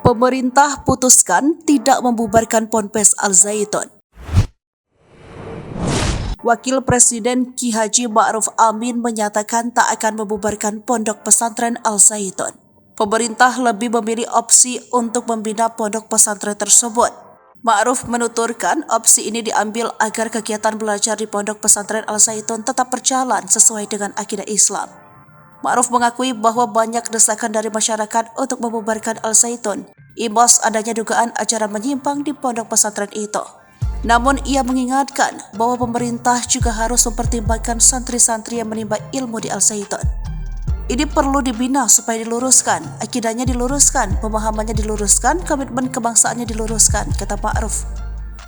Pemerintah putuskan tidak membubarkan Ponpes Al Zaitun. Wakil Presiden Ki Haji Ma'ruf Amin menyatakan tak akan membubarkan Pondok Pesantren Al Zaitun. Pemerintah lebih memilih opsi untuk membina pondok pesantren tersebut. Ma'ruf menuturkan opsi ini diambil agar kegiatan belajar di Pondok Pesantren Al Zaitun tetap berjalan sesuai dengan akidah Islam. Ma'ruf mengakui bahwa banyak desakan dari masyarakat untuk membubarkan Al Zaitun, imbas adanya dugaan ajaran menyimpang di pondok pesantren itu. Namun ia mengingatkan bahwa pemerintah juga harus mempertimbangkan santri-santri yang menimba ilmu di Al Zaitun. Ini perlu dibina supaya diluruskan, akidahnya diluruskan, pemahamannya diluruskan, komitmen kebangsaannya diluruskan, kata Ma'ruf.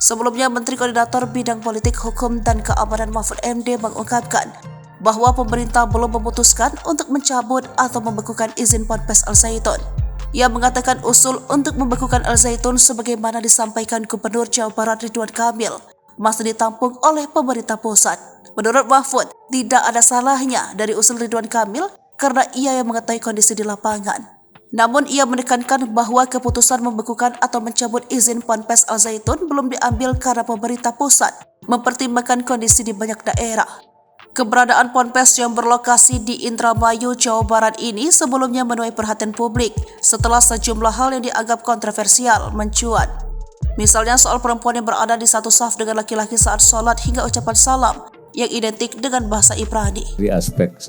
Sebelumnya, Menteri Koordinator Bidang Politik, Hukum, dan Keamanan Mahfud MD mengungkapkan bahwa pemerintah belum memutuskan untuk mencabut atau membekukan izin Ponpes Al Zaitun. Ia mengatakan usul untuk membekukan Al Zaitun sebagaimana disampaikan Gubernur Jawa Barat Ridwan Kamil masih ditampung oleh pemerintah pusat. Menurut Mahfud, tidak ada salahnya dari usul Ridwan Kamil karena ia yang mengetahui kondisi di lapangan. Namun ia menekankan bahwa keputusan membekukan atau mencabut izin Ponpes Al Zaitun belum diambil karena pemerintah pusat mempertimbangkan kondisi di banyak daerah. Keberadaan Ponpes yang berlokasi di Indramayu, Jawa Barat ini sebelumnya menuai perhatian publik setelah sejumlah hal yang dianggap kontroversial mencuat. Misalnya soal perempuan yang berada di satu saf dengan laki-laki saat sholat hingga ucapan salam yang identik dengan bahasa Ibrani. Di aspek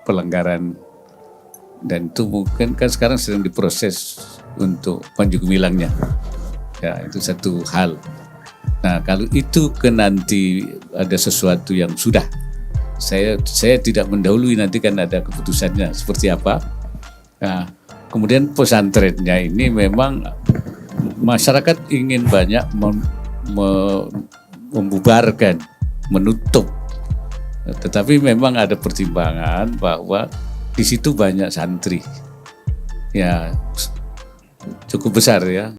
pelanggaran dan itu mungkin kan sekarang sedang diproses untuk Panji Gumilangnya. Ya, itu satu hal. Nah, kalau itu nanti ada sesuatu yang sudah saya tidak mendahului, nanti kan ada keputusannya seperti apa. Nah, kemudian pesantrennya ini memang masyarakat ingin banyak membubarkan, menutup. Tetapi memang ada pertimbangan bahwa di situ banyak santri. Ya, cukup besar ya.